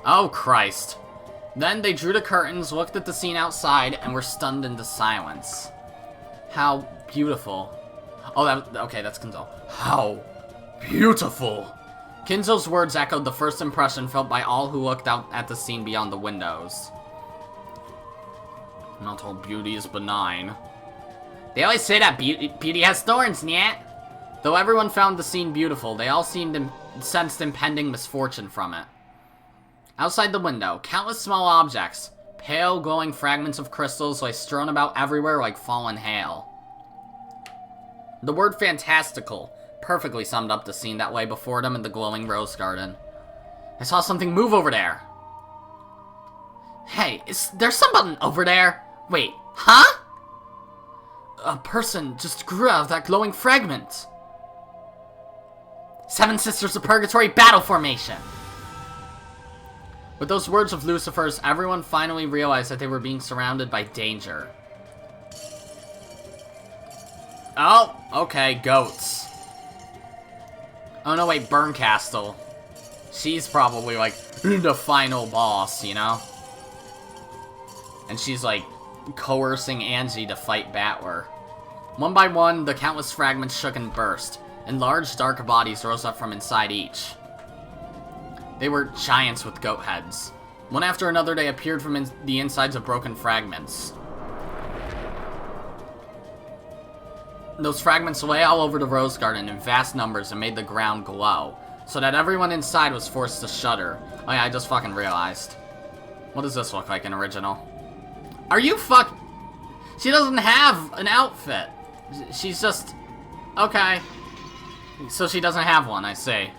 Oh, Christ. Then they drew the curtains, looked at the scene outside, and were stunned into silence. How beautiful. Oh, okay, that's Kinzo. How beautiful. Kinzo's words echoed the first impression felt by all who looked out at the scene beyond the windows. Not all beauty is benign. They always say that beauty has thorns, nyet. Though everyone found the scene beautiful, they all sensed impending misfortune from it. Outside the window, countless small objects, pale, glowing fragments of crystals lay strewn about everywhere like fallen hail. The word fantastical perfectly summed up the scene that lay before them in the glowing rose garden. I saw something move over there. Hey, is there someone over there? Wait, huh? A person just grew out of that glowing fragment. Seven Sisters of Purgatory battle formation! With those words of Lucifer's, everyone finally realized that they were being surrounded by danger. Oh, okay, goats. Oh no, wait, Burncastle. She's probably, like, the final boss, you know? And she's, like, coercing Angie to fight Battler. One by one, the countless fragments shook and burst, and large, dark bodies rose up from inside each. They were giants with goat heads. One after another, they appeared from the insides of broken fragments. Those fragments lay all over the rose garden in vast numbers and made the ground glow, so that everyone inside was forced to shudder. Oh yeah, I just fucking realized. What does this look like in original? Are you She doesn't have an outfit. She's just... Okay. So she doesn't have one, I see.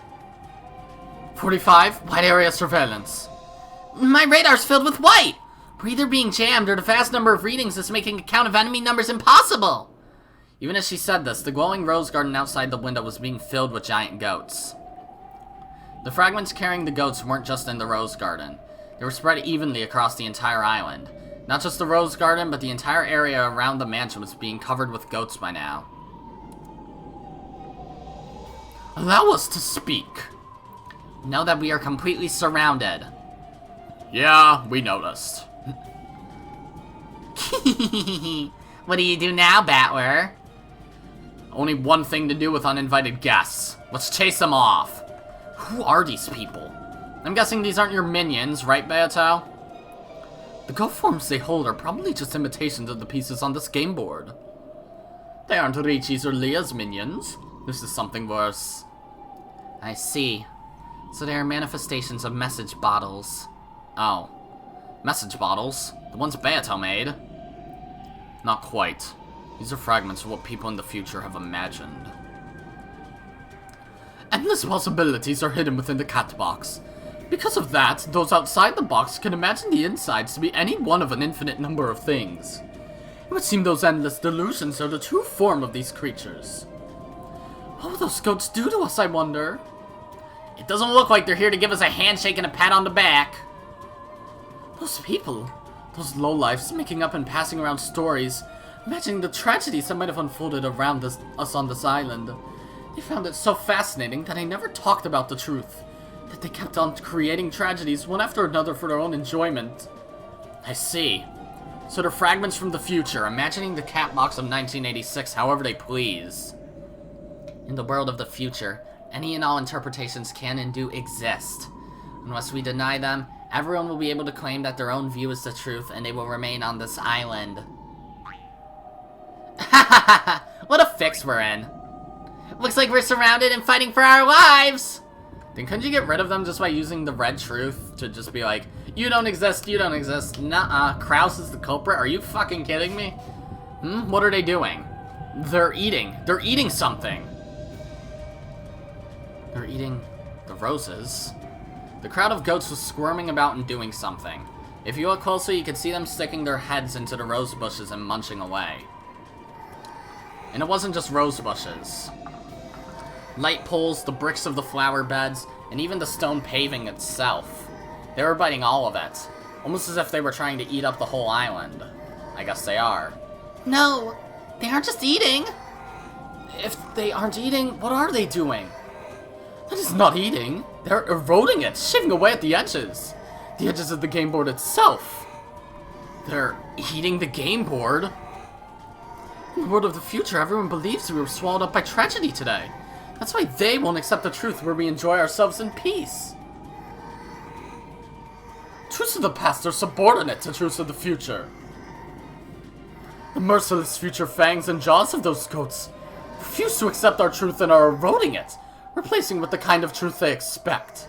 45, wide area surveillance. My radar's filled with white! We're either being jammed or the vast number of readings is making a count of enemy numbers impossible! Even as she said this, the glowing rose garden outside the window was being filled with giant goats. The fragments carrying the goats weren't just in the rose garden. They were spread evenly across the entire island. Not just the rose garden, but the entire area around the mansion was being covered with goats by now. Allow us to speak. Know that we are completely surrounded. Yeah, we noticed. What do you do now, Battler? Only one thing to do with uninvited guests. Let's chase them off. Who are these people? I'm guessing these aren't your minions, right, Beato? The goat forms they hold are probably just imitations of the pieces on this game board. They aren't Richi's or Leah's minions. This is something worse. I see. So they are manifestations of message bottles. Oh. Message bottles? The ones Beato made? Not quite. These are fragments of what people in the future have imagined. Endless possibilities are hidden within the catbox. Because of that, those outside the box can imagine the insides to be any one of an infinite number of things. It would seem those endless delusions are the true form of these creatures. What will those goats do to us, I wonder? It doesn't look like they're here to give us a handshake and a pat on the back. Those people, those lowlifes making up and passing around stories, imagining the tragedies that might have unfolded around us on this island. They found it so fascinating that they never talked about the truth, that they kept on creating tragedies one after another for their own enjoyment. I see. So they're fragments from the future, imagining the catbox of 1986 however they please. In the world of the future, any and all interpretations can and do exist. Unless we deny them, everyone will be able to claim that their own view is the truth and they will remain on this island. Ha! What a fix we're in. Looks like we're surrounded and fighting for our lives! Then couldn't you get rid of them just by using the red truth to just be like, you don't exist, you don't exist, nuh-uh, Kraus is the culprit, are you fucking kidding me? What are they doing? They're eating something! They're eating the roses. The crowd of goats was squirming about and doing something. If you look closely, you could see them sticking their heads into the rose bushes and munching away. And it wasn't just rose bushes. Light poles, the bricks of the flower beds, and even the stone paving itself. They were biting all of it, almost as if they were trying to eat up the whole island. I guess they are. No, they aren't just eating. If they aren't eating, what are they doing? That is not eating. They're eroding it, shaving away at the edges. The edges of the game board itself. They're eating the game board. In the world of the future, everyone believes we were swallowed up by tragedy today. That's why they won't accept the truth where we enjoy ourselves in peace. Truths of the past are subordinate to truths of the future. The merciless future fangs and jaws of those goats refuse to accept our truth and are eroding it, replacing with the kind of truth they expect.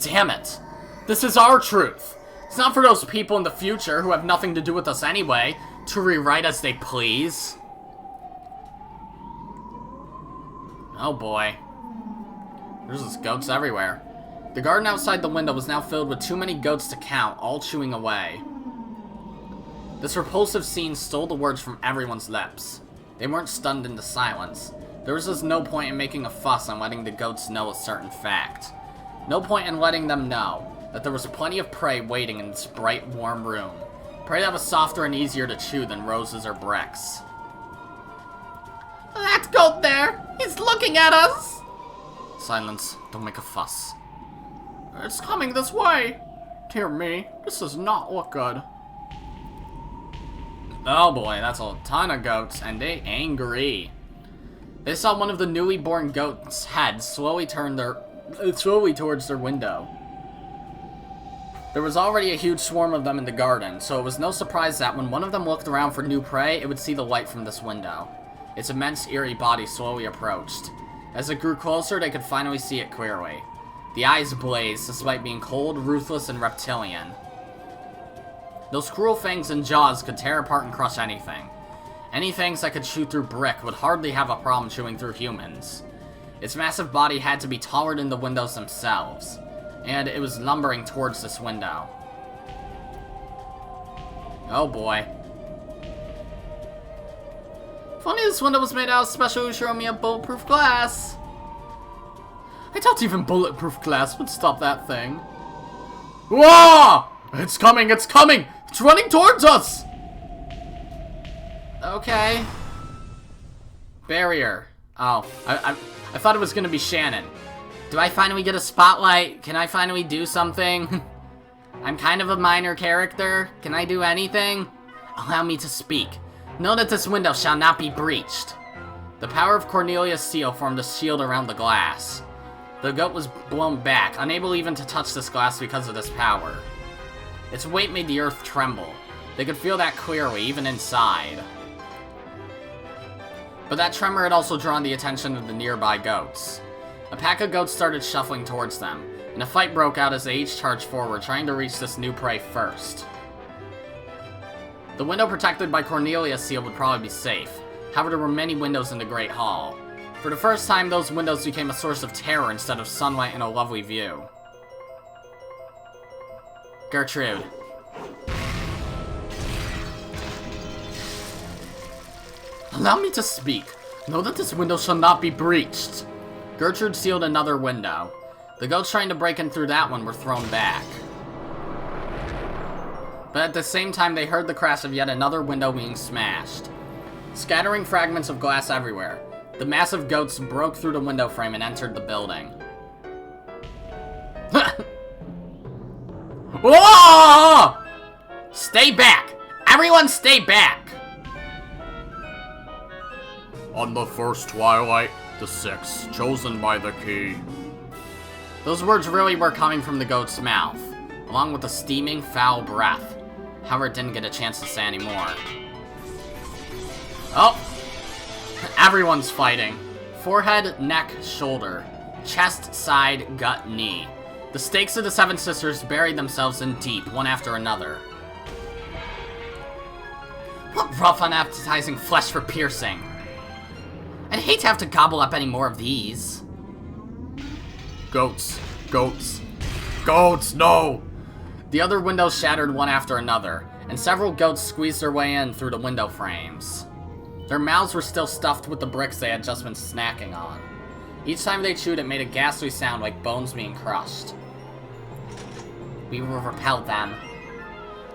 Damn it. This is our truth. It's not for those people in the future who have nothing to do with us anyway, to rewrite as they please. Oh boy. There's just goats everywhere. The garden outside the window was now filled with too many goats to count, all chewing away. This repulsive scene stole the words from everyone's lips. They weren't stunned into silence. There was just no point in making a fuss on letting the goats know a certain fact. No point in letting them know that there was plenty of prey waiting in this bright, warm room. Prey that was softer and easier to chew than roses or bricks. That goat there! He's looking at us! Silence. Don't make a fuss. It's coming this way! Dear me, this does not look good. Oh boy, that's a ton of goats, and they angry. They saw one of the newly born goats' heads slowly towards their window. There was already a huge swarm of them in the garden, so it was no surprise that when one of them looked around for new prey, it would see the light from this window. Its immense, eerie body slowly approached. As it grew closer, they could finally see it clearly. The eyes blazed, despite being cold, ruthless, and reptilian. Those cruel fangs and jaws could tear apart and crush anything. Any fangs that could chew through brick would hardly have a problem chewing through humans. Its massive body had to be taller than the windows themselves, and it was lumbering towards this window. Oh boy. Funny this window was made out of special Ushiromiya bulletproof glass. I doubt even bulletproof glass would stop that thing. Whoa! It's coming, it's coming! It's running towards us! Okay. Barrier. Oh, I thought it was gonna be Shannon. Do I finally get a spotlight? Can I finally do something? I'm kind of a minor character. Can I do anything? Allow me to speak. Know that this window shall not be breached. The power of Cornelia's seal formed a shield around the glass. The goat was blown back, unable even to touch this glass because of this power. Its weight made the earth tremble. They could feel that clearly, even inside. But that tremor had also drawn the attention of the nearby goats. A pack of goats started shuffling towards them, and a fight broke out as they each charged forward, trying to reach this new prey first. The window protected by Cornelia's seal would probably be safe. However, there were many windows in the Great Hall. For the first time, those windows became a source of terror instead of sunlight and a lovely view. Gertrude. Allow me to speak. Know that this window shall not be breached. Gertrude sealed another window. The goats trying to break in through that one were thrown back. But at the same time, they heard the crash of yet another window being smashed. Scattering fragments of glass everywhere, the massive goats broke through the window frame and entered the building. Whoa! Stay back! Everyone stay back! On the first twilight, the six, chosen by the key. Those words really were coming from the goat's mouth, along with a steaming, foul breath. However, it didn't get a chance to say any more. Oh! Everyone's fighting. Forehead, neck, shoulder. Chest, side, gut, knee. The stakes of the Seven Sisters buried themselves in deep, one after another. What rough, unappetizing flesh for piercing. I'd hate to have to gobble up any more of these. Goats. Goats. Goats, no! The other windows shattered one after another, and several goats squeezed their way in through the window frames. Their mouths were still stuffed with the bricks they had just been snacking on. Each time they chewed, it made a ghastly sound like bones being crushed. We will repel them.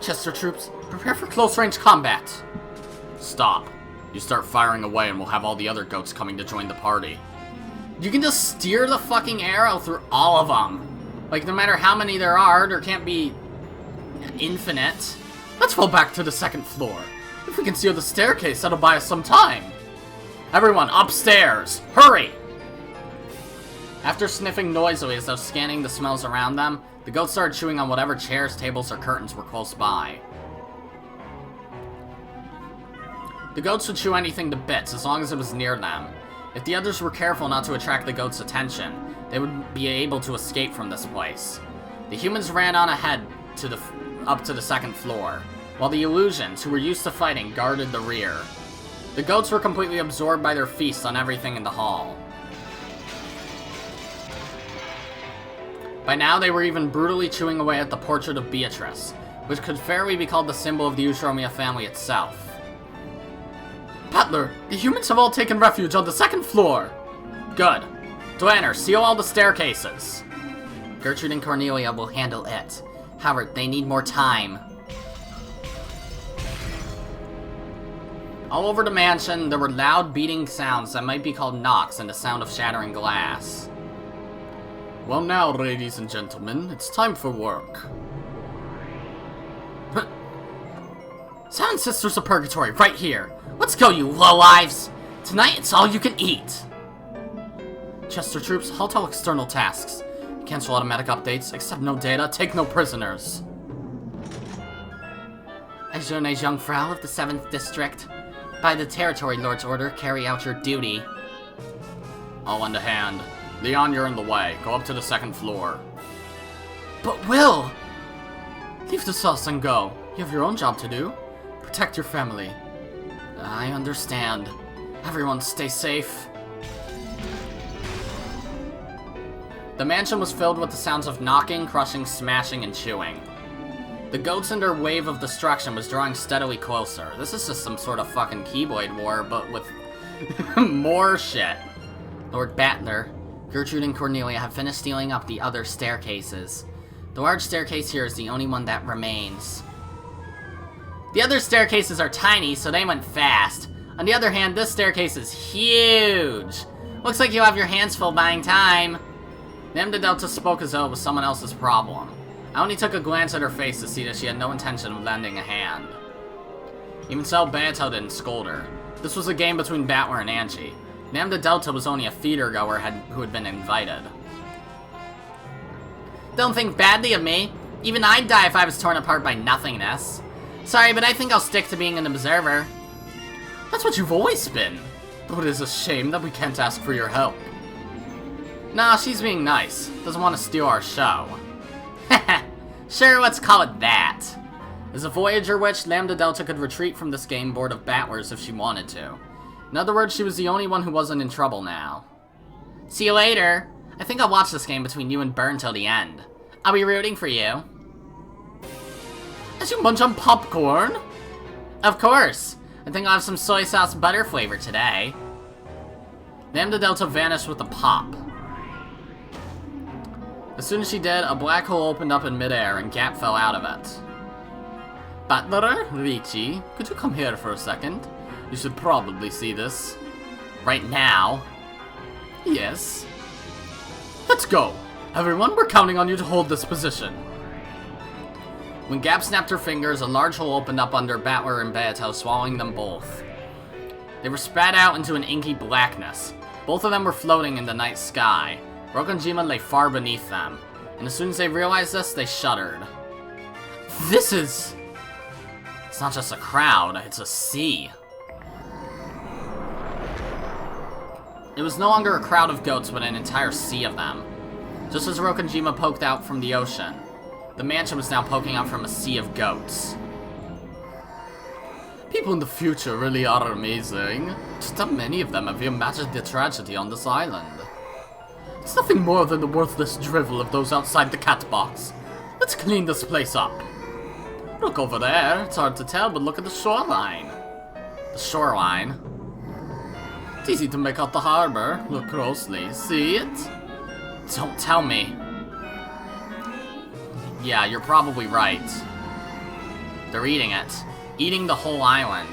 Chester troops, prepare for close-range combat. Stop. You start firing away and we'll have all the other goats coming to join the party. You can just steer the fucking arrow through all of them. Like, no matter how many there are, there can't be Infinite? Let's fall back to the second floor. If we can seal the staircase, that'll buy us some time. Everyone, upstairs! Hurry! After sniffing noisily as though scanning the smells around them, the goats started chewing on whatever chairs, tables, or curtains were close by. The goats would chew anything to bits as long as it was near them. If the others were careful not to attract the goats' attention, they would be able to escape from this place. The humans ran on ahead up to the second floor, while the illusions, who were used to fighting, guarded the rear. The goats were completely absorbed by their feast on everything in the hall. By now, they were even brutally chewing away at the portrait of Beatrice, which could fairly be called the symbol of the Ushiromiya family itself. Battler, the humans have all taken refuge on the second floor! Good. Dwanner, seal all the staircases. Gertrude and Cornelia will handle it. However, they need more time. All over the mansion, there were loud beating sounds that might be called knocks and the sound of shattering glass. Well now, ladies and gentlemen, it's time for work. 7 Sisters of Purgatory, right here. Let's go, you lowlives! Tonight, it's all you can eat! Chester troops, halt all external tasks. Cancel automatic updates, accept no data, take no prisoners. As Jeune Jungfrau of the 7th District, by the Territory Lord's order, carry out your duty. All under hand. Leon, you're in the way. Go up to the second floor. But Will! Leave the sauce and go. You have your own job to do. Protect your family. I understand. Everyone stay safe. The mansion was filled with the sounds of knocking, crushing, smashing, and chewing. The goats and their wave of destruction was drawing steadily closer. This is just some sort of fucking Keyblade War, but with more shit. Lord Battler, Gertrude and Cornelia have finished sealing up the other staircases. The large staircase here is the only one that remains. The other staircases are tiny, so they went fast. On the other hand, this staircase is huge. Looks like you have your hands full buying time. Lambda Delta spoke as though it was someone else's problem. I only took a glance at her face to see that she had no intention of lending a hand. Even so, Beato didn't scold her. This was a game between Battler and Angie. Lambda Delta was only a feeder-goer who had been invited. Don't think badly of me. Even I'd die if I was torn apart by nothingness. Sorry, but I think I'll stick to being an observer. That's what you've always been. But it is a shame that we can't ask for your help. Nah, she's being nice. Doesn't want to steal our show. Sure, let's call it that. As a Voyager witch, Lambda Delta could retreat from this game board of Battlers if she wanted to. In other words, she was the only one who wasn't in trouble now. See you later. I think I'll watch this game between you and Burn till the end. I'll be rooting for you. As you munch on popcorn? Of course. I think I'll have some soy sauce butter flavor today. Lambda Delta vanished with a pop. As soon as she did, a black hole opened up in midair and Gap fell out of it. Battler, Ricci, could you come here for a second? You should probably see this. Right now? Yes. Let's go. Everyone, we're counting on you to hold this position. When Gap snapped her fingers, a large hole opened up under Battler and Beato, swallowing them both. They were spat out into an inky blackness. Both of them were floating in the night sky. Rokkenjima lay far beneath them, and as soon as they realized this, they shuddered. This is... It's not just a crowd, it's a sea. It was no longer a crowd of goats, but an entire sea of them. Just as Rokkenjima poked out from the ocean, the mansion was now poking out from a sea of goats. People in the future really are amazing. Just how many of them have imagined the tragedy on this island? It's nothing more than the worthless drivel of those outside the catbox. Let's clean this place up. Look over there. It's hard to tell, but look at the shoreline. The shoreline? It's easy to make out the harbor. Look closely. See it? Don't tell me. Yeah, you're probably right. They're eating it. Eating the whole island.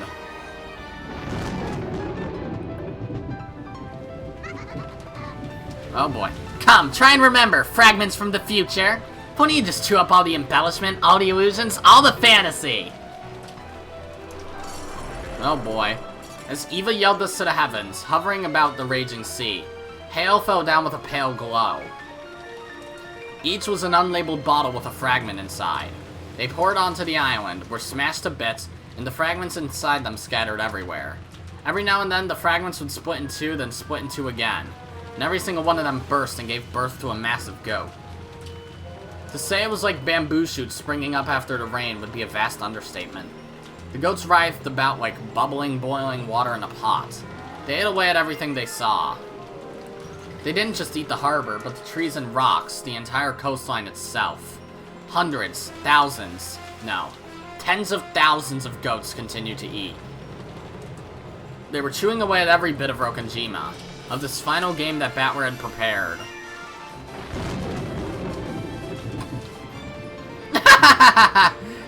Oh boy. Come, try and remember, fragments from the future. Why don't you just chew up all the embellishment, all the illusions, all the fantasy? Oh boy. As Eva yelled this to the heavens, hovering about the raging sea, hail fell down with a pale glow. Each was an unlabeled bottle with a fragment inside. They poured onto the island, were smashed to bits, and the fragments inside them scattered everywhere. Every now and then, the fragments would split in two, then split in two again, and every single one of them burst and gave birth to a massive goat. To say it was like bamboo shoots springing up after the rain would be a vast understatement. The goats writhed about like bubbling, boiling water in a pot. They ate away at everything they saw. They didn't just eat the harbor, but the trees and rocks, the entire coastline itself. Hundreds, thousands, no, tens of thousands of goats continued to eat. They were chewing away at every bit of Rokkenjima, of this final game that Battler had prepared.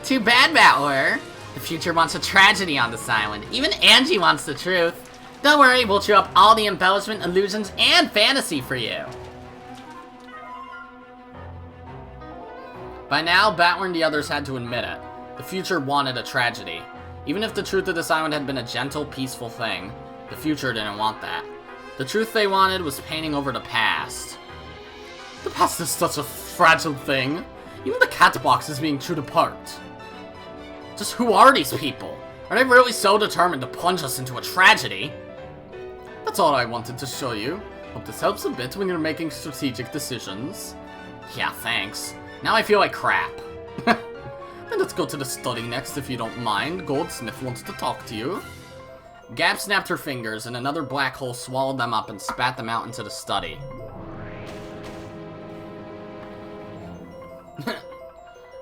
Too bad, Battler. The future wants a tragedy on this island. Even Angie wants the truth. Don't worry, we'll chew up all the embellishment, illusions, and fantasy for you. By now, Battler and the others had to admit it. The future wanted a tragedy. Even if the truth of this island had been a gentle, peaceful thing, the future didn't want that. The truth they wanted was painting over the past. The past is such a fragile thing. Even the catbox is being chewed apart. Just who are these people? Are they really so determined to plunge us into a tragedy? That's all I wanted to show you. Hope this helps a bit when you're making strategic decisions. Yeah, thanks. Now I feel like crap. Then let's go to the study next if you don't mind. Goldsmith wants to talk to you. Gab snapped her fingers and another black hole swallowed them up and spat them out into the study.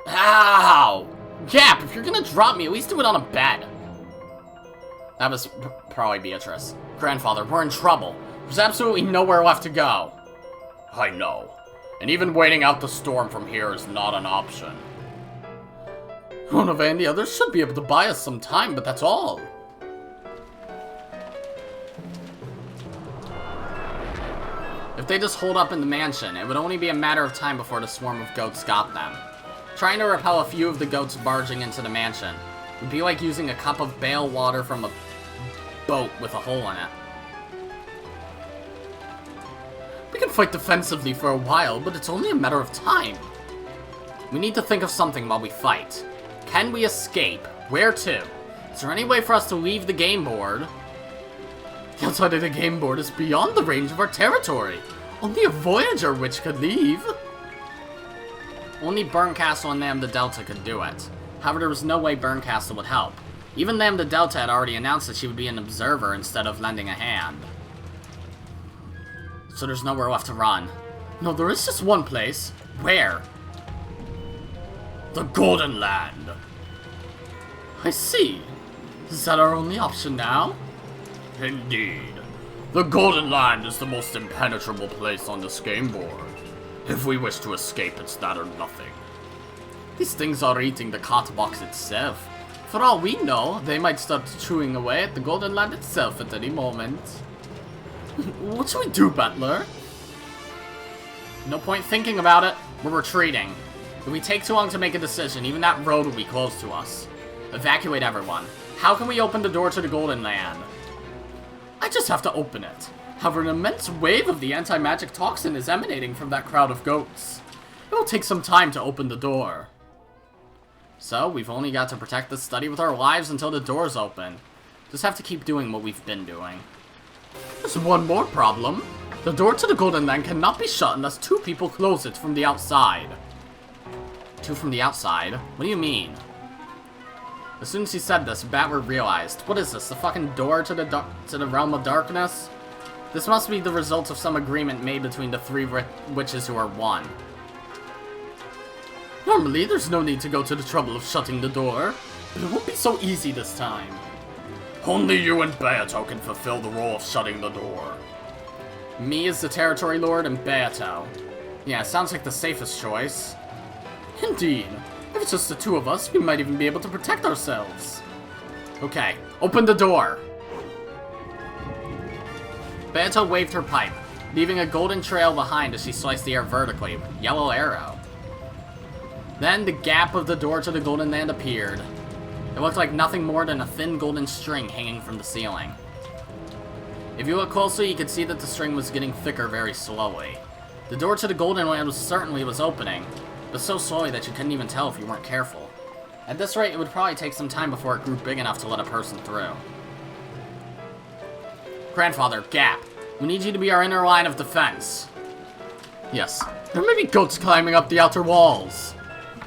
Ow! Gap, if you're gonna drop me, at least do it on a bed. That was probably Beatrice. Grandfather, we're in trouble. There's absolutely nowhere left to go. I know. And even waiting out the storm from here is not an option. One of and the others should be able to buy us some time, but that's all. If they just hold up in the mansion, it would only be a matter of time before the swarm of goats got them. Trying to repel a few of the goats barging into the mansion would be like using a cup of bale water from a boat with a hole in it. We can fight defensively for a while, but it's only a matter of time. We need to think of something while we fight. Can we escape? Where to? Is there any way for us to leave the game board? The outside of the game board is beyond the range of our territory. Only a Voyager witch could leave. Only Burncastle and Lambda Delta could do it. However, there was no way Burncastle would help. Even Lambda Delta had already announced that she would be an observer instead of lending a hand. So there's nowhere left to run. No, there is just one place. Where? The Golden Land. I see. Is that our only option now? Indeed. The Golden Land is the most impenetrable place on this game board. If we wish to escape, it's that or nothing. These things are eating the catbox itself. For all we know, they might start chewing away at the Golden Land itself at any moment. What should we do, Battler? No point thinking about it. We're retreating. If we take too long to make a decision, even that road will be closed to us. Evacuate everyone. How can we open the door to the Golden Land? I just have to open it. However, an immense wave of the anti-magic toxin is emanating from that crowd of goats. It will take some time to open the door. So, we've only got to protect the study with our lives until the door's open. Just have to keep doing what we've been doing. There's one more problem. The door to the Golden Land cannot be shut unless two people close it from the outside. Two from the outside? What do you mean? As soon as he said this, Battler realized, what is this, the fucking door to the realm of darkness? This must be the result of some agreement made between the three witches who are one. Normally, there's no need to go to the trouble of shutting the door, but it won't be so easy this time. Only you and Beato can fulfill the role of shutting the door. Me as the Territory Lord and Beato. Yeah, sounds like the safest choice. Indeed. If it's just the two of us, we might even be able to protect ourselves. Okay, open the door. Beato waved her pipe, leaving a golden trail behind as she sliced the air vertically with a yellow arrow. Then the gap of the door to the Golden Land appeared. It looked like nothing more than a thin golden string hanging from the ceiling. If you look closely, you could see that the string was getting thicker very slowly. The door to the Golden Land was opening, but so slowly that you couldn't even tell if you weren't careful. At this rate, it would probably take some time before it grew big enough to let a person through. Grandfather, Gap, we need you to be our inner line of defense. Yes, there may be goats climbing up the outer walls.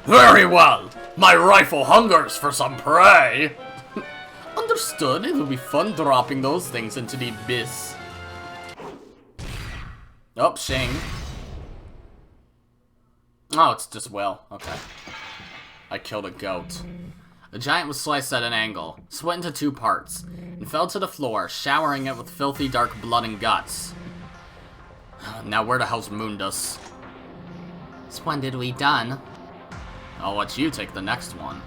Very well! My rifle hungers for some prey! Understood, it'll be fun dropping those things into the abyss. Oh, Shing. Oh, it's just Will. Okay. I killed a goat. The giant was sliced at an angle, split into 2 parts, and fell to the floor, showering it with filthy dark blood and guts. Now where the hell's Mundus? Splendidly done. I'll let you take the next one.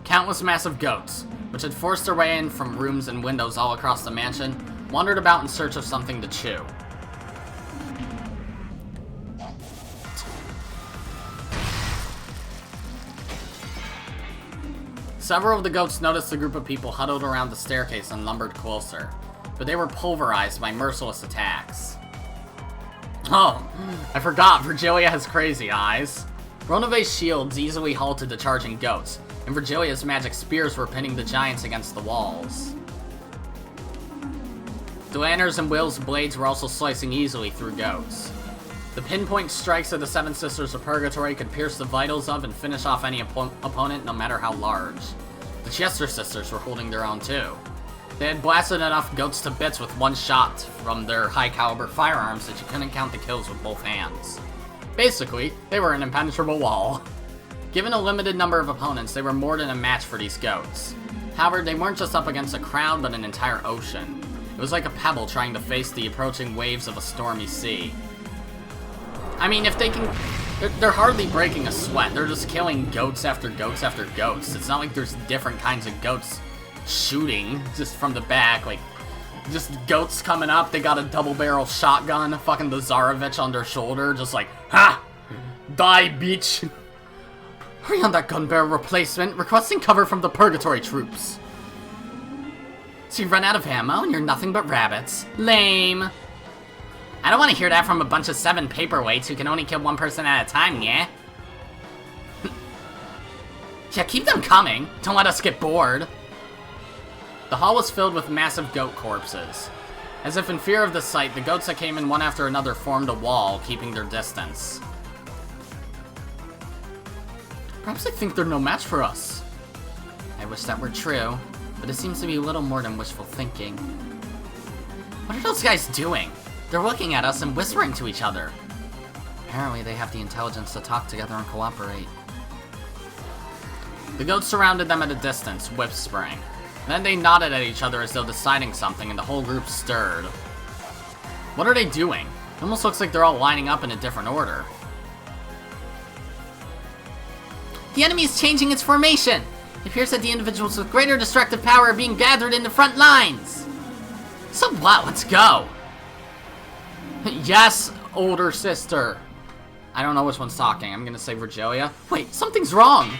Countless massive goats, which had forced their way in from rooms and windows all across the mansion, wandered about in search of something to chew. Several of the goats noticed a group of people huddled around the staircase and lumbered closer, but they were pulverized by merciless attacks. Oh, I forgot, Virgilia has crazy eyes. Ronove's shields easily halted the charging goats, and Virgilia's magic spears were pinning the giants against the walls. Delanner's and Will's blades were also slicing easily through goats. The pinpoint strikes of the Seven Sisters of Purgatory could pierce the vitals of and finish off any opponent, no matter how large. The Chester sisters were holding their own too. They had blasted enough goats to bits with one shot from their high-caliber firearms that you couldn't count the kills with both hands. Basically, they were an impenetrable wall. Given a limited number of opponents, they were more than a match for these goats. However, they weren't just up against a crowd, but an entire ocean. It was like a pebble trying to face the approaching waves of a stormy sea. I mean, if they can... They're hardly breaking a sweat. They're just killing goats after goats after goats. It's not like there's different kinds of goats shooting just from the back. Like, just goats coming up. They got a double-barrel shotgun. Fucking the Tsarevich on their shoulder. Just like, ha! Die, bitch! Hurry on that gun barrel replacement. Requesting cover from the Purgatory troops. So you run out of ammo and you're nothing but rabbits. Lame. I don't want to hear that from a bunch of 7 paperweights who can only kill 1 person at a time, yeah? Yeah, keep them coming. Don't let us get bored. The hall was filled with massive goat corpses. As if in fear of the sight, the goats that came in one after another formed a wall, keeping their distance. Perhaps they think they're no match for us. I wish that were true, but it seems to be a little more than wishful thinking. What are those guys doing? They're looking at us and whispering to each other. Apparently they have the intelligence to talk together and cooperate. The goats surrounded them at a distance, whispering. Then they nodded at each other as though deciding something, and the whole group stirred. What are they doing? It almost looks like they're all lining up in a different order. The enemy is changing its formation! It appears that the individuals with greater destructive power are being gathered in the front lines! So what? Let's go! Yes, older sister. I don't know which one's talking. I'm gonna say Virgilia. Wait, something's wrong!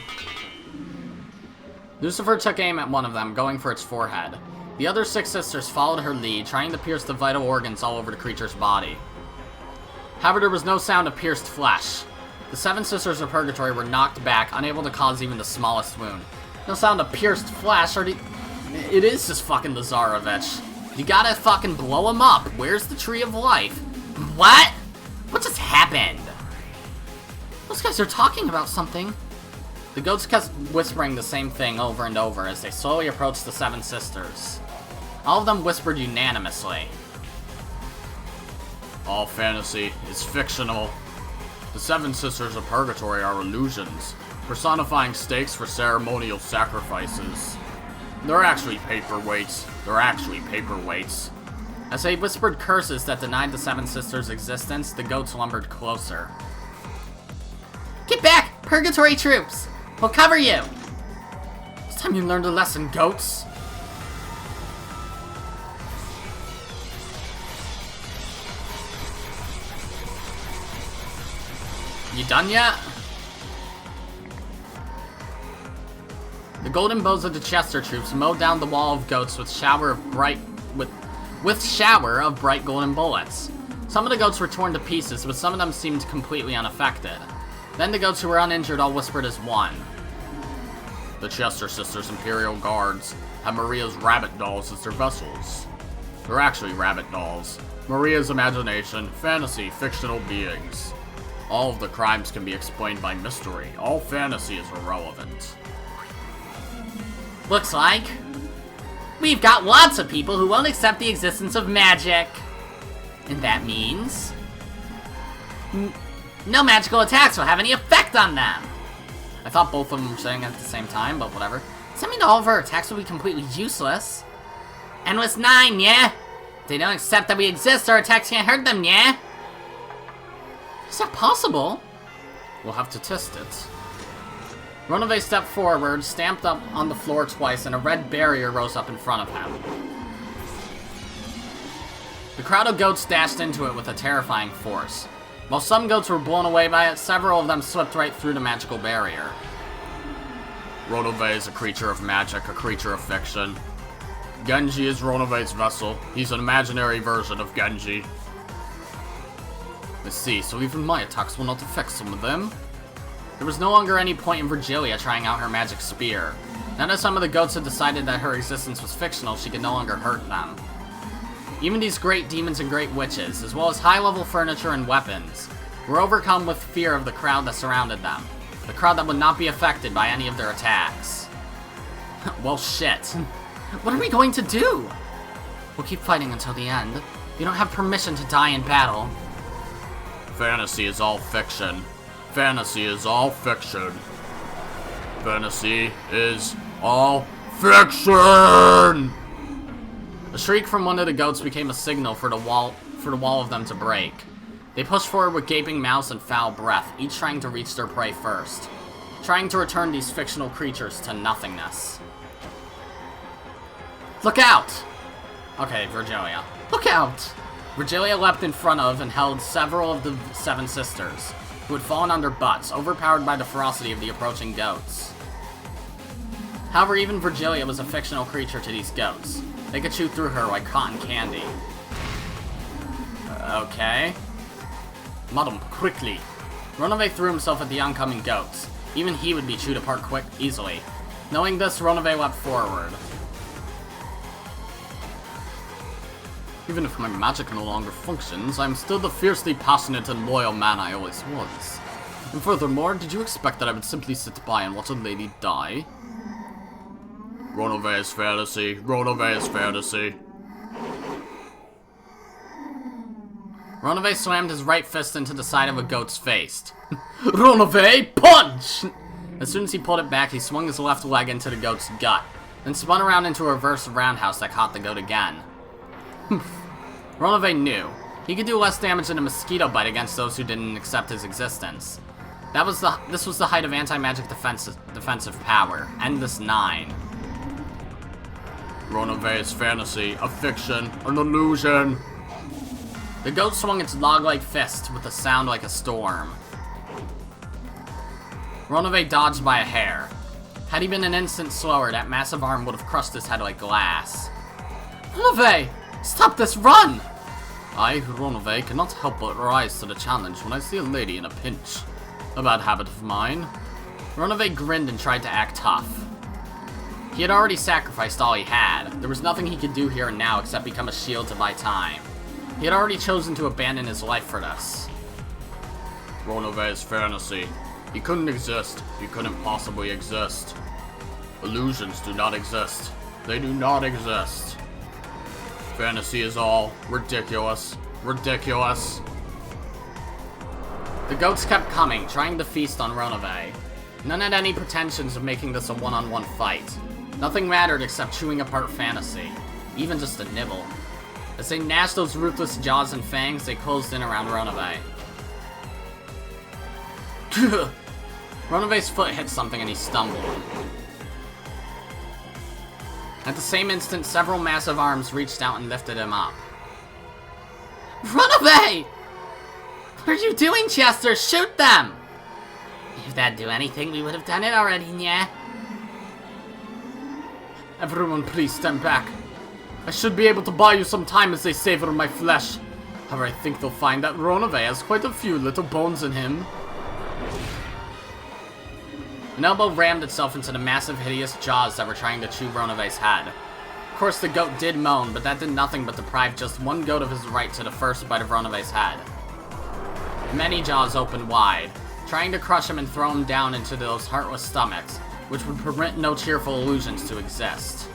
Lucifer took aim at one of them, going for its forehead. The other 6 sisters followed her lead, trying to pierce the vital organs all over the creature's body. However, there was no sound of pierced flesh. The 7 Sisters of Purgatory were knocked back, unable to cause even the smallest wound. No sound of pierced flesh, or it is just fucking the Tsarevich. You gotta fucking blow him up. Where's the Tree of Life? What? What just happened? Those guys are talking about something. The goats kept whispering the same thing over and over as they slowly approached the 7 sisters. All of them whispered unanimously. All fantasy is fictional. The 7 Sisters of Purgatory are illusions, personifying stakes for ceremonial sacrifices. They're actually paperweights. As they whispered curses that denied the 7 Sisters' existence, the goats lumbered closer. Get back, Purgatory troops! We'll cover you! It's time you learned a lesson, goats! You done yet? The golden bows of the Chester troops mowed down the wall of goats with shower of bright golden bullets. Some of the goats were torn to pieces, but some of them seemed completely unaffected. Then the goats who were uninjured all whispered as one. The Chester sisters' Imperial Guards have Maria's rabbit dolls as their vessels. They're actually rabbit dolls. Maria's imagination, fantasy, fictional beings. All of the crimes can be explained by mystery. All fantasy is irrelevant. Looks like we've got lots of people who won't accept the existence of magic. And that means no magical attacks will have any effect on them. I thought both of them were saying it at the same time, but whatever. Does that mean all of our attacks will be completely useless? Endless 9, yeah? If they don't accept that we exist, our attacks can't hurt them, yeah? Is that possible? We'll have to test it. Ronove stepped forward, stamped up on the floor twice, and a red barrier rose up in front of him. The crowd of goats dashed into it with a terrifying force. While some goats were blown away by it, several of them slipped right through the magical barrier. Ronove is a creature of magic, a creature of fiction. Genji is Ronove's vessel. He's an imaginary version of Genji. Let's see, so even my attacks will not affect some of them. There was no longer any point in Virgilia trying out her magic spear. Now that some of the goats had decided that her existence was fictional, she could no longer hurt them. Even these great demons and great witches, as well as high-level furniture and weapons, were overcome with fear of the crowd that surrounded them. The crowd that would not be affected by any of their attacks. Well, shit. What are we going to do? We'll keep fighting until the end. You don't have permission to die in battle. Fantasy is all fiction. Fantasy is all fiction. Fantasy is all fiction! A shriek from one of the goats became a signal for the wall of them to break. They pushed forward with gaping mouths and foul breath, each trying to reach their prey first. Trying to return these fictional creatures to nothingness. Look out! Okay, Virgilia. Look out! Virgilia leapt in front of and held several of the seven sisters, who had fallen on their butts, overpowered by the ferocity of the approaching goats. However, even Virgilia was a fictional creature to these goats. They could chew through her like cotton candy. Okay. Madam, quickly. Ronove threw himself at the oncoming goats. Even he would be chewed apart easily. Knowing this, Ronove leapt forward. Even if my magic no longer functions, I am still the fiercely passionate and loyal man I always was. And furthermore, did you expect that I would simply sit by and watch a lady die? Ronove is fantasy. Ronove is fantasy. Ronove slammed his right fist into the side of a goat's face. Ronove, punch! As soon as he pulled it back, he swung his left leg into the goat's gut, then spun around into a reverse roundhouse that caught the goat again. Ronove knew. He could do less damage than a mosquito bite against those who didn't accept his existence. This was the height of anti-magic defensive power. Endless 9. Ronove is fantasy, a fiction, an illusion. The goat swung its log-like fist with a sound like a storm. Ronove dodged by a hair. Had he been an instant slower, that massive arm would have crushed his head like glass. Ronove! Stop this, run! I, Ronove, cannot help but rise to the challenge when I see a lady in a pinch. A bad habit of mine. Ronove grinned and tried to act tough. He had already sacrificed all he had. There was nothing he could do here and now except become a shield to buy time. He had already chosen to abandon his life for this. Ronove is fantasy. He couldn't exist. He couldn't possibly exist. Illusions do not exist. They do not exist. Fantasy is all ridiculous. Ridiculous. The goats kept coming, trying to feast on Ronove. None had any pretensions of making this a one-on-one fight. Nothing mattered except chewing apart fantasy. Even just a nibble. As they gnashed those ruthless jaws and fangs, they closed in around Ronove. Ronove's foot hit something and he stumbled. At the same instant, several massive arms reached out and lifted him up. Ronove! What are you doing, Chester? Shoot them! If that'd do anything, we would have done it already, yeah? Everyone, please stand back. I should be able to buy you some time as they savor my flesh. However, I think they'll find that Ronove has quite a few little bones in him. An elbow rammed itself into the massive, hideous jaws that were trying to chew Ronove's head. Of course, the goat did moan, but that did nothing but deprive just one goat of his right to the first bite of Ronove's head. Many jaws opened wide, trying to crush him and throw him down into those heartless stomachs, which would permit no cheerful illusions to exist.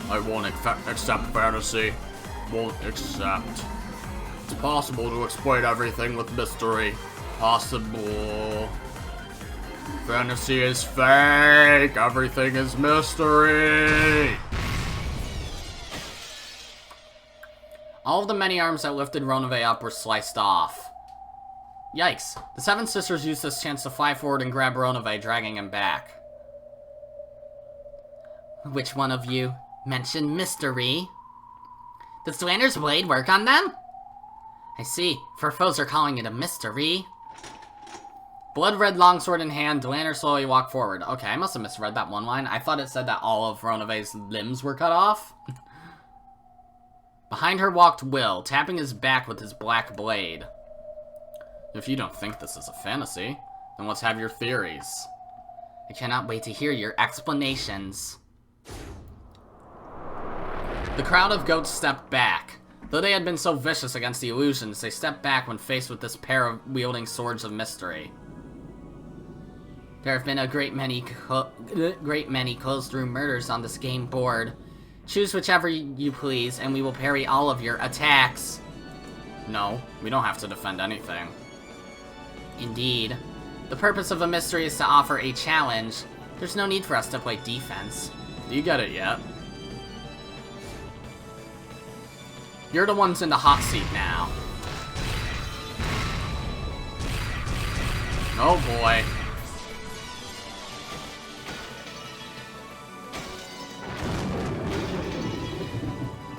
I won't accept fantasy. Won't accept. It's possible to explain everything with mystery. Possible. Fantasy is fake. Everything is mystery. All of the many arms that lifted Ronove up were sliced off. Yikes. The Seven Sisters used this chance to fly forward and grab Ronove, dragging him back. Which one of you mentioned mystery? Does Dwander's blade work on them? I see. Fur foes are calling it a mystery. Blood-red longsword in hand, Dwander slowly walked forward. Okay, I must have misread that one line. I thought it said that all of Ronove's limbs were cut off. Behind her walked Will, tapping his back with his black blade. If you don't think this is a fantasy, then let's have your theories. I cannot wait to hear your explanations. The crowd of goats stepped back. Though they had been so vicious against the illusions, they stepped back when faced with this pair of wielding swords of mystery. There have been a great many closed-room murders on this game board. Choose whichever you please, and we will parry all of your attacks. No, we don't have to defend anything. Indeed. The purpose of a mystery is to offer a challenge. There's no need for us to play defense. Do you get it yet? You're the ones in the hot seat now. Oh boy.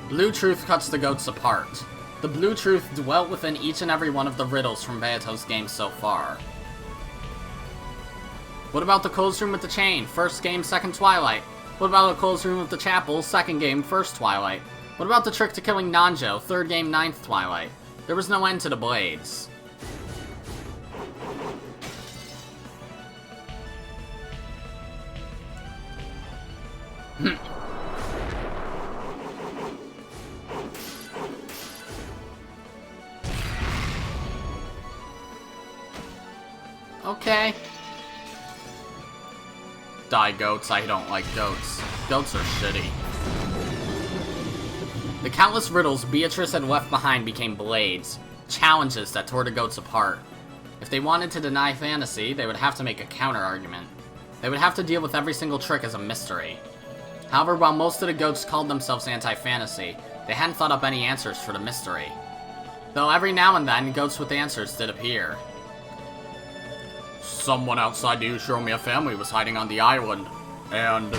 Blue Truth cuts the goats apart. The Blue Truth dwelt within each and every one of the riddles from Bayato's games so far. What about the closed room with the chain? First game, second Twilight. What about the closed room with the chapel? Second game, first Twilight. What about the trick to killing Nanjo? Third game, ninth Twilight. There was no end to the blades. Okay. Die, goats. I don't like goats. Goats are shitty. The countless riddles Beatrice had left behind became blades, challenges that tore the goats apart. If they wanted to deny fantasy, they would have to make a counter-argument. They would have to deal with every single trick as a mystery. However, while most of the goats called themselves anti-fantasy, they hadn't thought up any answers for the mystery. Though every now and then, goats with answers did appear. Someone outside the Ushiromiya family was hiding on the island, and...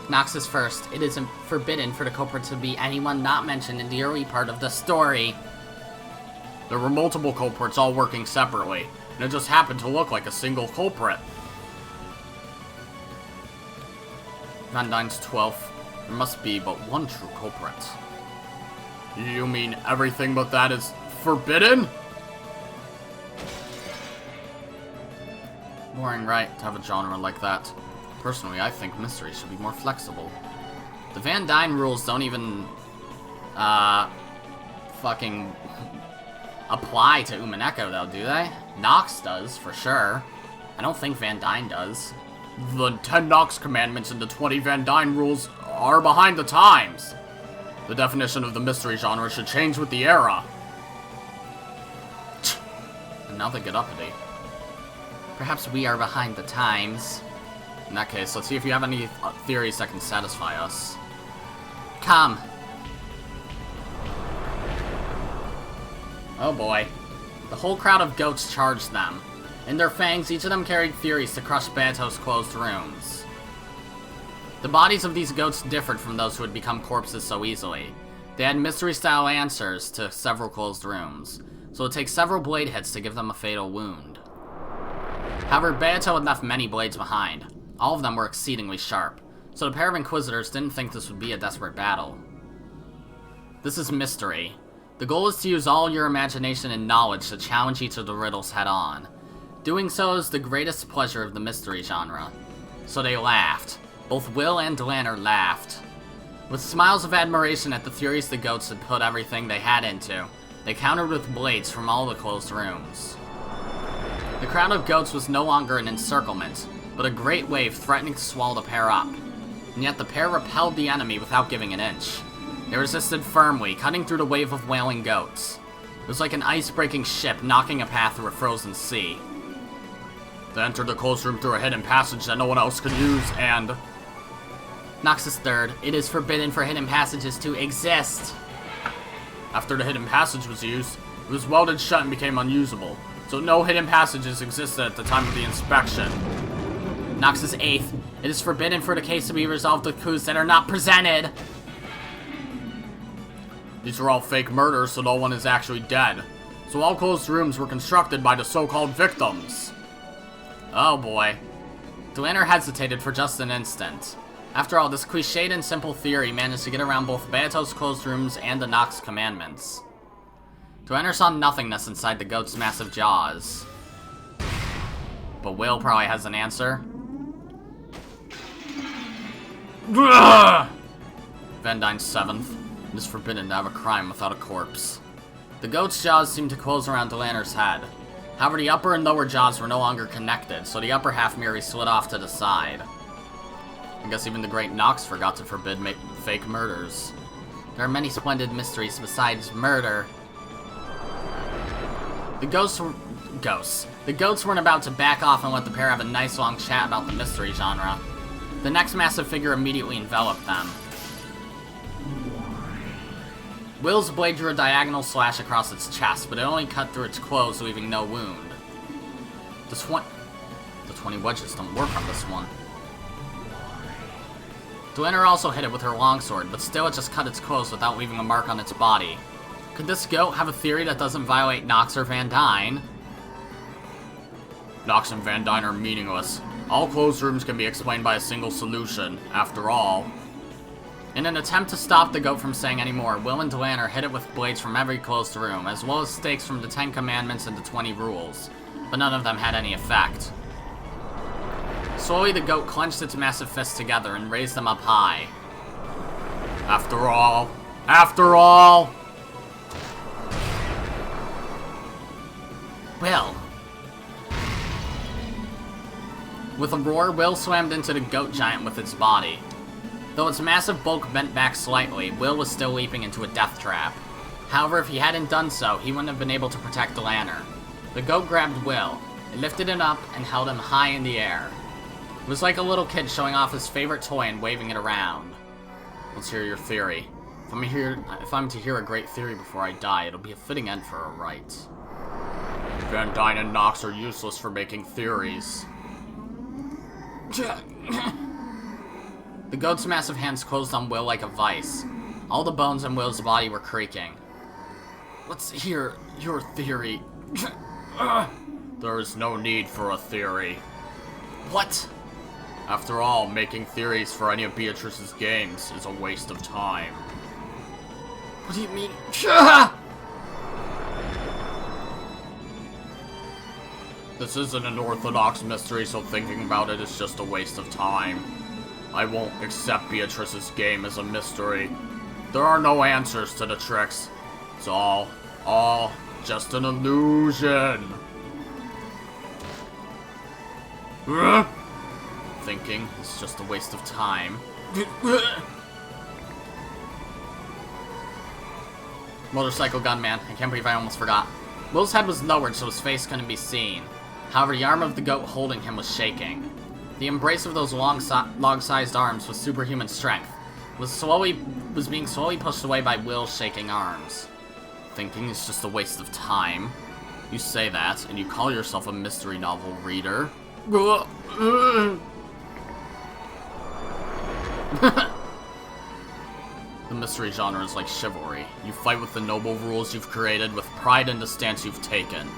Noxus first. It is forbidden for the culprit to be anyone not mentioned in the early part of the story. There were multiple culprits all working separately, and it just happened to look like a single culprit. Van Dyne's 12th. There must be but one true culprit. You mean everything but that is forbidden? Boring, right, to have a genre like that. Personally, I think mystery should be more flexible. The Van Dyne rules don't even, fucking apply to Umineko, though, do they? Nox does, for sure. I don't think Van Dyne does. The 10 Nox commandments and the 20 Van Dyne rules are behind the times. The definition of the mystery genre should change with the era. And now they get uppity. Perhaps we are behind the times. In that case, let's see if you have any theories that can satisfy us. Come. Oh boy. The whole crowd of goats charged them. In their fangs, each of them carried theories to crush Bato's closed rooms. The bodies of these goats differed from those who had become corpses so easily. They had mystery-style answers to several closed rooms, so it would take several blade hits to give them a fatal wound. However, Beato had left many blades behind. All of them were exceedingly sharp, so the pair of Inquisitors didn't think this would be a desperate battle. This is mystery. The goal is to use all your imagination and knowledge to challenge each of the riddles head-on. Doing so is the greatest pleasure of the mystery genre. So they laughed. Both Will and Delanner laughed. With smiles of admiration at the theories the goats had put everything they had into, they countered with blades from all the closed rooms. The crowd of goats was no longer an encirclement, but a great wave threatening to swallow the pair up. And yet the pair repelled the enemy without giving an inch. They resisted firmly, cutting through the wave of wailing goats. It was like an ice-breaking ship knocking a path through a frozen sea. They entered the closed room through a hidden passage that no one else could use, and... Noxus Third, it is forbidden for hidden passages to exist. After the hidden passage was used, it was welded shut and became unusable, so no hidden passages existed at the time of the inspection. Noxus Eighth, it is forbidden for the case to be resolved with clues that are not presented. These are all fake murders, so no one is actually dead. So all closed rooms were constructed by the so-called victims. Oh boy. Delanner hesitated for just an instant. After all, this cliched and simple theory managed to get around both Beato's closed rooms and the Nox commandments. Delanner saw nothingness inside the goat's massive jaws. But Will probably has an answer. Van Dyne's 7th. It is forbidden to have a crime without a corpse. The goat's jaws seemed to close around Delanner's head. However, the upper and lower jaws were no longer connected, so the upper half merely slid off to the side. I guess even the great Nox forgot to forbid fake murders. There are many splendid mysteries besides murder. The goats weren't about to back off and let the pair have a nice long chat about the mystery genre. The next massive figure immediately enveloped them. Will's blade drew a diagonal slash across its chest, but it only cut through its clothes, leaving no wound. The 20 wedges don't work on this one. Delanner also hit it with her longsword, but still it just cut its clothes without leaving a mark on its body. Could this goat have a theory that doesn't violate Nox or Van Dyne? Nox and Van Dyne are meaningless. All closed rooms can be explained by a single solution, after all. In an attempt to stop the goat from saying any more, Will and Delanner hit it with blades from every closed room, as well as stakes from the 10 Commandments and the 20 Rules, but none of them had any effect. Slowly, the goat clenched its massive fists together and raised them up high. After all! Will. With a roar, Will slammed into the goat giant with its body. Though its massive bulk bent back slightly, Will was still leaping into a death trap. However, if he hadn't done so, he wouldn't have been able to protect Delanner. The goat grabbed Will. It lifted him up and held him high in the air. It was like a little kid showing off his favorite toy and waving it around. Let's hear your theory. If I'm to hear a great theory before I die, it'll be a fitting end for a rite. Van Dyne and Nox are useless for making theories. The goat's massive hands closed on Will like a vice. All the bones in Will's body were creaking. Let's hear your theory. There is no need for a theory. What? After all, making theories for any of Beatrice's games is a waste of time. What do you mean? This isn't an orthodox mystery, so thinking about it is just a waste of time. I won't accept Beatrice's game as a mystery. There are no answers to the tricks. It's all just an illusion. Thinking is just a waste of time. Motorcycle gunman, I can't believe I almost forgot. Will's head was lowered so his face couldn't be seen. However, the arm of the goat holding him was shaking. The embrace of those long-sized arms with superhuman strength was being slowly pushed away by Will's shaking arms. Thinking is just a waste of time. You say that, and you call yourself a mystery novel reader. The mystery genre is like chivalry. You fight with the noble rules you've created, with pride in the stance you've taken.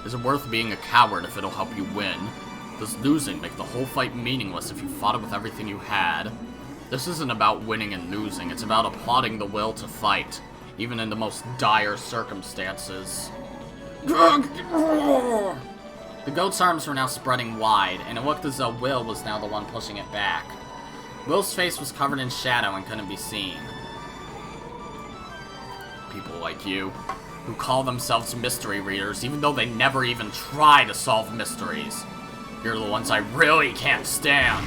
Is it worth being a coward if it'll help you win? Does losing make the whole fight meaningless if you fought it with everything you had? This isn't about winning and losing, it's about applauding the will to fight, even in the most dire circumstances. The goat's arms were now spreading wide, and it looked as though Will was now the one pushing it back. Will's face was covered in shadow and couldn't be seen. People like you, who call themselves mystery readers, even though they never even try to solve mysteries. You're the ones I really can't stand.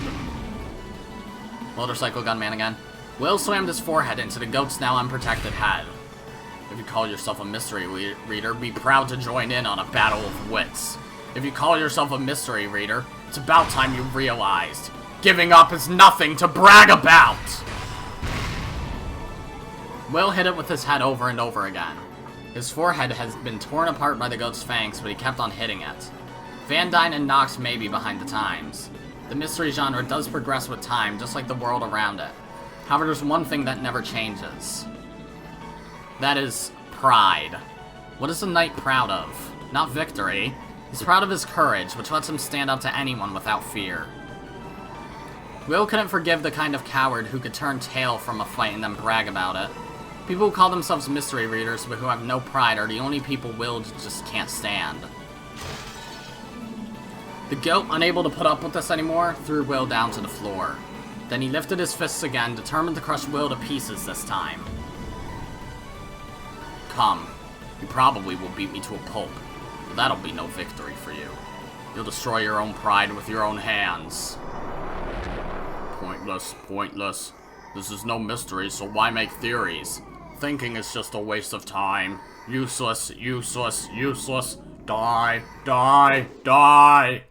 Motorcycle gunman again. Will slammed his forehead into the goat's now unprotected head. If you call yourself a mystery reader, be proud to join in on a battle of wits. If you call yourself a mystery reader, it's about time you realized. Giving up is nothing to brag about! Will hit it with his head over and over again. His forehead has been torn apart by the goat's fangs, but he kept on hitting it. Van Dyne and Nox may be behind the times. The mystery genre does progress with time, just like the world around it. However, there's one thing that never changes. That is pride. What is a knight proud of? Not victory. He's proud of his courage, which lets him stand up to anyone without fear. Will couldn't forgive the kind of coward who could turn tail from a fight and then brag about it. People who call themselves mystery readers but who have no pride are the only people Will just can't stand. The goat, unable to put up with this anymore, threw Will down to the floor. Then he lifted his fists again, determined to crush Will to pieces this time. Come. You probably will beat me to a pulp, but that'll be no victory for you. You'll destroy your own pride with your own hands. Pointless, pointless. This is no mystery, so why make theories? Thinking is just a waste of time. Useless, useless, useless. Die, die, die!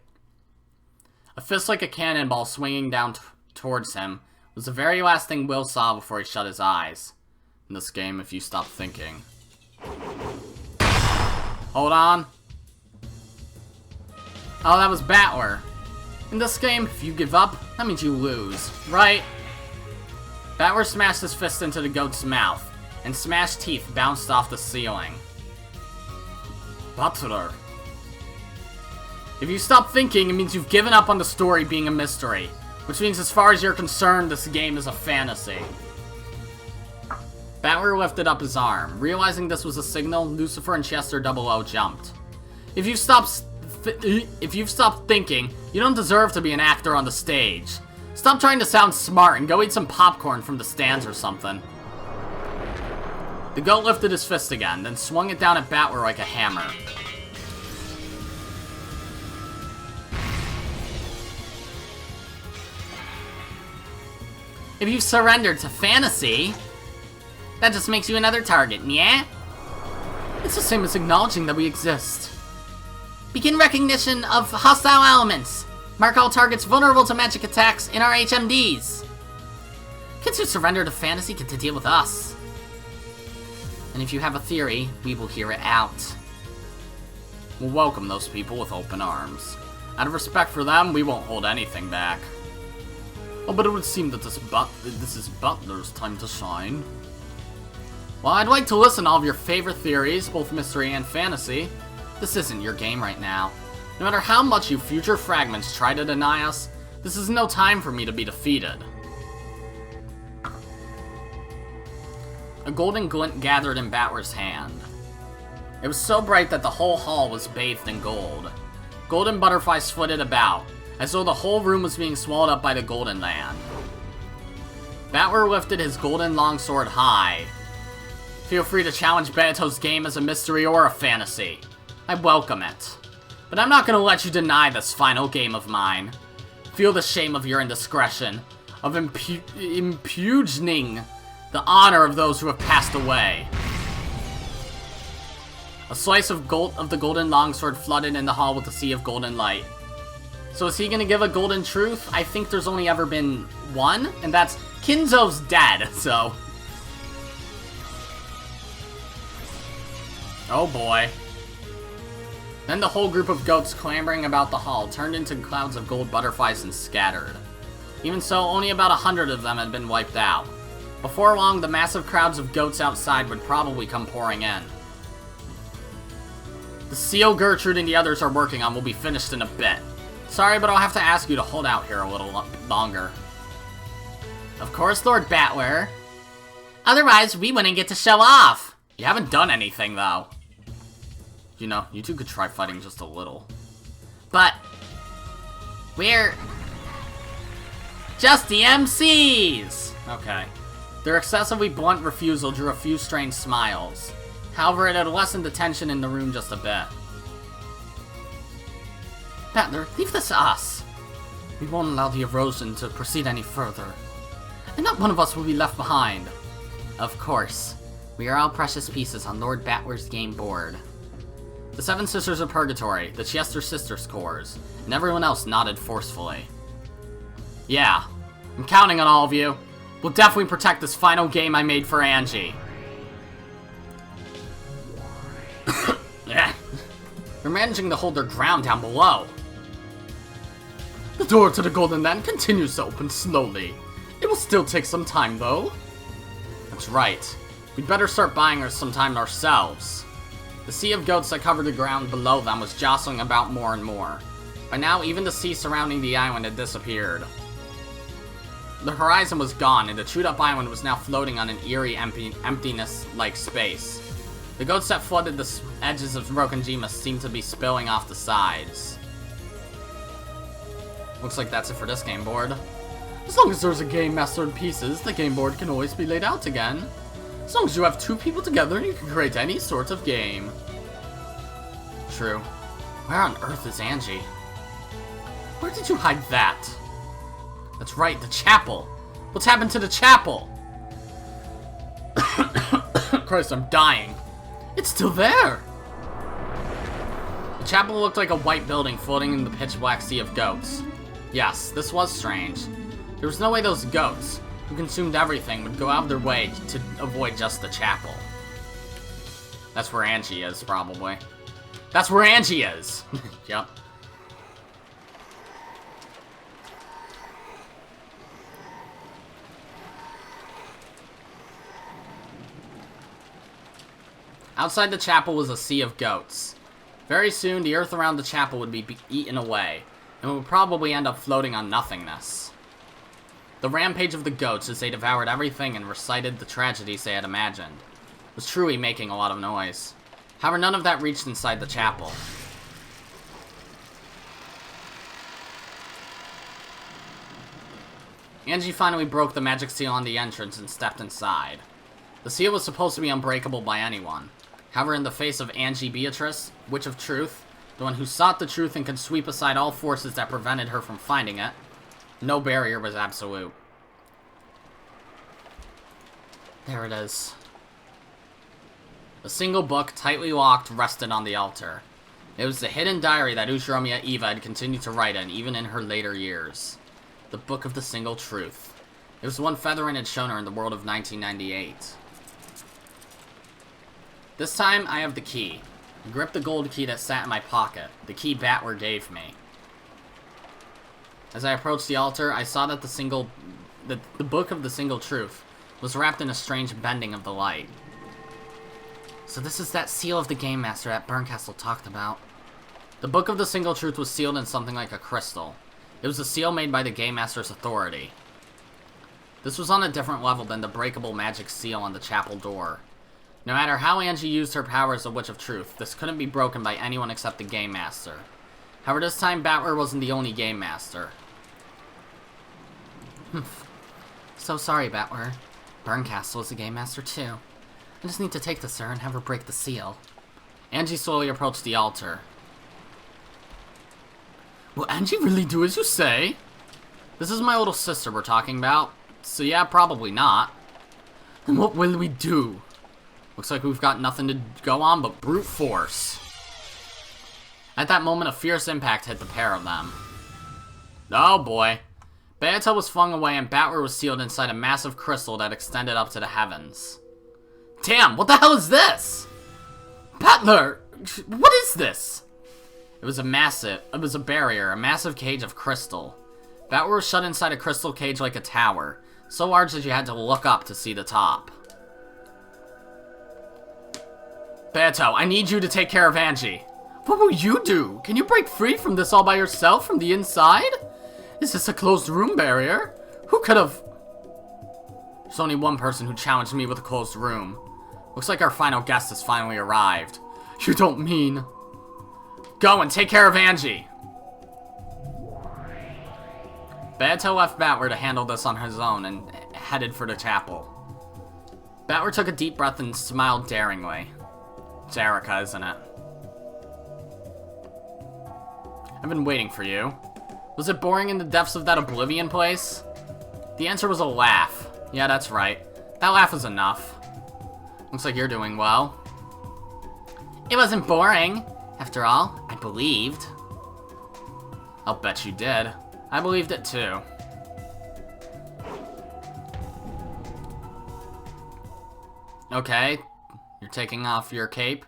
A fist like a cannonball swinging down towards him was the very last thing Will saw before he shut his eyes. In this game, if you stop thinking. Hold on. Oh, that was Battler. In this game, if you give up, that means you lose, right? Battler smashed his fist into the goat's mouth, and smashed teeth bounced off the ceiling. Battler. If you stop thinking, it means you've given up on the story being a mystery, which means as far as you're concerned, this game is a fantasy. Battler lifted up his arm. Realizing this was a signal, Lucifer and Chester 00 jumped. If you've stopped thinking, you don't deserve to be an actor on the stage. Stop trying to sound smart and go eat some popcorn from the stands or something. The goat lifted his fist again, then swung it down at Battler like a hammer. If you've surrendered to fantasy, that just makes you another target, yeah? It's the same as acknowledging that we exist. Begin recognition of hostile elements. Mark all targets vulnerable to magic attacks in our HMDs. Kids who surrender to fantasy get to deal with us. And if you have a theory, we will hear it out. We'll welcome those people with open arms. Out of respect for them, we won't hold anything back. Oh, but it would seem that this is Butler's time to shine. Well, I'd like to listen to all of your favorite theories, both mystery and fantasy. This isn't your game right now. No matter how much you future fragments try to deny us, this is no time for me to be defeated. A golden glint gathered in Battler's hand. It was so bright that the whole hall was bathed in gold. Golden butterflies flitted about, as though the whole room was being swallowed up by the golden land. Battler lifted his golden longsword high. Feel free to challenge Beheto's game as a mystery or a fantasy. I welcome it. But I'm not gonna let you deny this final game of mine. Feel the shame of your indiscretion, of impugning the honor of those who have passed away. A slice of the golden longsword flooded in the hall with a sea of golden light. So is he gonna give a golden truth? I think there's only ever been one, and that's Kinzo's dead, so... Oh boy. Then the whole group of goats clambering about the hall turned into clouds of gold butterflies and scattered. Even so, only about 100 of them had been wiped out. Before long, the massive crowds of goats outside would probably come pouring in. The seal Gertrude and the others are working on will be finished in a bit. Sorry, but I'll have to ask you to hold out here a little longer. Of course, Lord Battler. Otherwise, we wouldn't get to show off. You haven't done anything, though. You know, you two could try fighting just a little. But we're just the MCs! Okay. Their excessively blunt refusal drew a few strange smiles. However, it had lessened the tension in the room just a bit. Battler, leave this to us. We won't allow the erosion to proceed any further. And not one of us will be left behind. Of course. We are all precious pieces on Lord Battler's game board. The Seven Sisters of Purgatory, the Chester Sisters Corps, and everyone else nodded forcefully. Yeah, I'm counting on all of you. We'll definitely protect this final game I made for Angie. They're managing to hold their ground down below. The door to the Golden Land continues to open slowly. It will still take some time, though. That's right. We'd better start buying us some time ourselves. The sea of goats that covered the ground below them was jostling about more and more. By now, even the sea surrounding the island had disappeared. The horizon was gone, and the chewed-up island was now floating on an eerie emptiness-like space. The goats that flooded the edges of Rokkenjima seemed to be spilling off the sides. Looks like that's it for this game board. As long as there's a game master in pieces, the game board can always be laid out again. As long as you have two people together, you can create any sort of game. True. Where on earth is Angie? Where did you hide that? That's right, the chapel. What's happened to the chapel? Christ, I'm dying. It's still there. The chapel looked like a white building floating in the pitch black sea of goats. Yes, this was strange. There was no way those goats, who consumed everything, would go out of their way to avoid just the chapel. That's where Angie is, probably. That's where Angie is! Yep. Outside the chapel was a sea of goats. Very soon, the earth around the chapel would be eaten away, and would probably end up floating on nothingness. The rampage of the goats as they devoured everything and recited the tragedies they had imagined was truly making a lot of noise. However, none of that reached inside the chapel. Angie finally broke the magic seal on the entrance and stepped inside. The seal was supposed to be unbreakable by anyone. However, in the face of EVA Beatrice, Witch of Truth, the one who sought the truth and could sweep aside all forces that prevented her from finding it, no barrier was absolute. There it is. A single book, tightly locked, rested on the altar. It was the hidden diary that Ushiromiya Eva had continued to write in, even in her later years. The Book of the Single Truth. It was the one Featherin had shown her in the world of 1998. This time, I have the key. I gripped the gold key that sat in my pocket, the key Battler gave me. As I approached the altar, I saw that the Book of the Single Truth was wrapped in a strange bending of the light. So this is that seal of the Game Master that Burncastle talked about. The Book of the Single Truth was sealed in something like a crystal. It was a seal made by the Game Master's authority. This was on a different level than the breakable magic seal on the chapel door. No matter how Angie used her power as a Witch of Truth, this couldn't be broken by anyone except the Game Master. However, this time Battler wasn't the only Game Master. So sorry, Battler. Burncastle is the Game Master too. I just need to take this to her and have her break the seal. Angie slowly approached the altar. Will Angie really do as you say? This is my little sister we're talking about, so yeah, probably not. Then what will we do? Looks like we've got nothing to go on but brute force. At that moment, a fierce impact hit the pair of them. Oh boy. Beato was flung away and Battler was sealed inside a massive crystal that extended up to the heavens. Damn, what the hell is this? Battler, what is this? It was a barrier, a massive cage of crystal. Battler was shut inside a crystal cage like a tower. So large that you had to look up to see the top. Beto, I need you to take care of Angie. What will you do? Can you break free from this all by yourself from the inside? Is this a closed room barrier? Who could have... There's only one person who challenged me with a closed room. Looks like our final guest has finally arrived. You don't mean... Go and take care of Angie. Beto left Battler to handle this on his own and headed for the chapel. Battler took a deep breath and smiled daringly. It's Erica, isn't it? I've been waiting for you. Was it boring in the depths of that Oblivion place? The answer was a laugh. Yeah, that's right. That laugh was enough. Looks like you're doing well. It wasn't boring. After all, I believed. I'll bet you did. I believed it too. Okay, you're taking off your cape.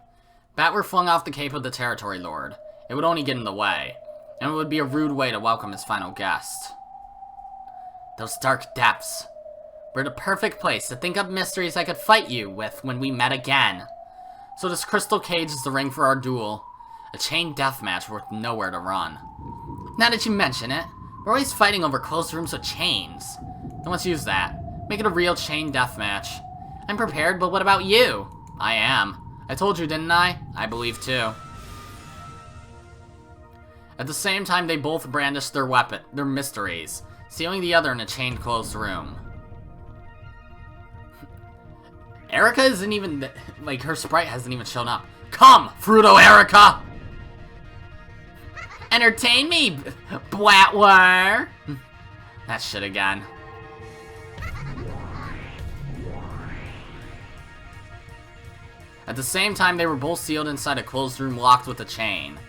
Battler flung off the cape of the Territory Lord. It would only get in the way, and it would be a rude way to welcome his final guest. Those dark depths were the perfect place to think up mysteries I could fight you with when we met again. So this crystal cage is the ring for our duel. A chain deathmatch worth nowhere to run. Now that you mention it, we're always fighting over closed rooms with chains. Then let's use that. Make it a real chain deathmatch. I'm prepared, but what about you? I am. I told you, didn't I? I believe too. At the same time, they both brandished their mysteries, sealing the other in a chained closed room. Erica isn't even, like, her sprite hasn't even shown up. Come, Fruto Erica! Entertain me, Battler! That shit again. At the same time, they were both sealed inside a closed room locked with a chain.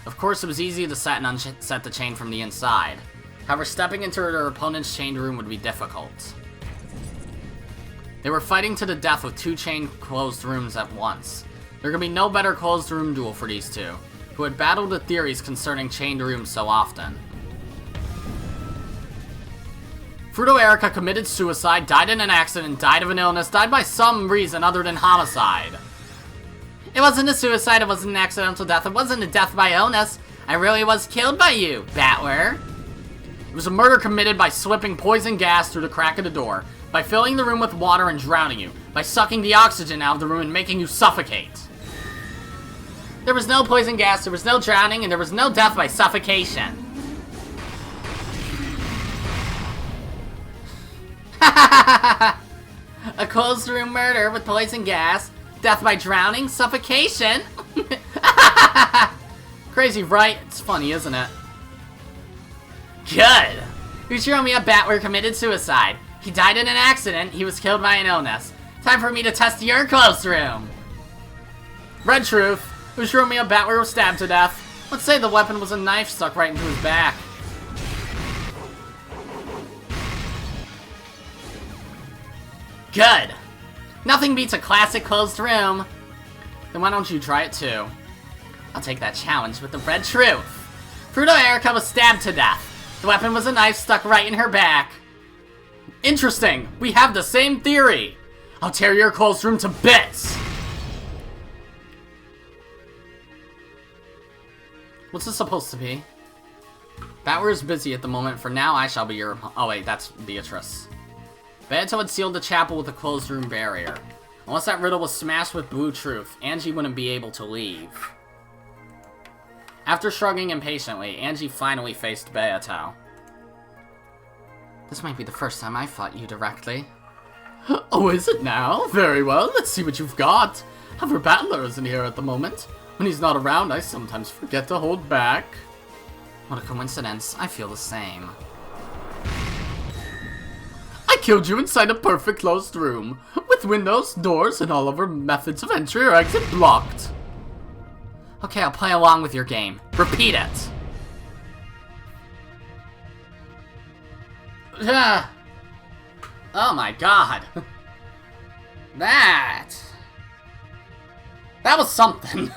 Of course, it was easy to set and unset the chain from the inside. However, stepping into their opponent's chained room would be difficult. They were fighting to the death with two chained closed rooms at once. There could be no better closed room duel for these two, who had battled the theories concerning chained rooms so often. Fruto Erica committed suicide, died in an accident, died of an illness, died by some reason other than homicide. It wasn't a suicide, it wasn't an accidental death, it wasn't a death by illness. I really was killed by you, Battler. It was a murder committed by slipping poison gas through the crack of the door, by filling the room with water and drowning you, by sucking the oxygen out of the room and making you suffocate. There was no poison gas, there was no drowning, and there was no death by suffocation. A closed room murder with poison gas, death by drowning, suffocation. Crazy, right? It's funny, isn't it? Good. Ushiromiya Battler committed suicide. He died in an accident. He was killed by an illness. Time for me to test your closed room. Red truth. Ushiromiya Battler was stabbed to death. Let's say the weapon was a knife stuck right into his back. Good. Nothing beats a classic closed room. Then why don't you try it too? I'll take that challenge with the red truth. Fruto Erica was stabbed to death. The weapon was a knife stuck right in her back. Interesting. We have the same theory. I'll tear your closed room to bits. What's this supposed to be? Battler is busy at the moment. For now, I shall be your... Oh wait, that's Beatrice. Beto had sealed the chapel with a closed room barrier. Unless that riddle was smashed with blue truth, Angie wouldn't be able to leave. After shrugging impatiently, Angie finally faced Beto. This might be the first time I fought you directly. Oh, is it now? Very well, let's see what you've got. However, Battler isn't here at the moment. When he's not around, I sometimes forget to hold back. What a coincidence. I feel the same. I killed you inside a perfect closed room, with windows, doors, and all of our methods of entry or exit blocked. Okay, I'll play along with your game. Repeat it! Oh my god. That was something.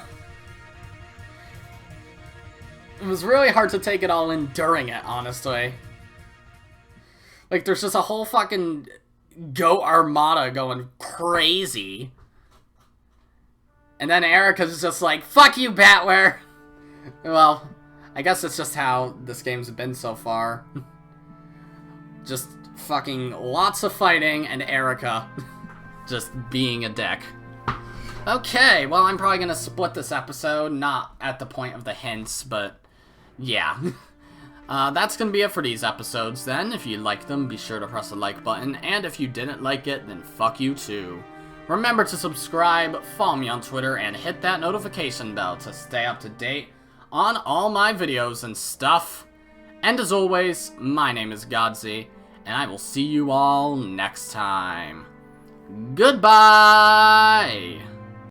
It was really hard to take it all in during it, honestly. Like, there's just a whole fucking goat armada going crazy. And then Erika's just like, fuck you, Battler! Well, I guess it's just how this game's been so far. Just fucking lots of fighting and Erika just being a dick. Okay, well, I'm probably gonna split this episode, not at the point of the hints, but yeah. That's gonna be it for these episodes then. If you liked them, be sure to press the like button, and if you didn't like it, then fuck you too. Remember to subscribe, follow me on Twitter, and hit that notification bell to stay up to date on all my videos and stuff. And as always, my name is Godzi, and I will see you all next time. Goodbye!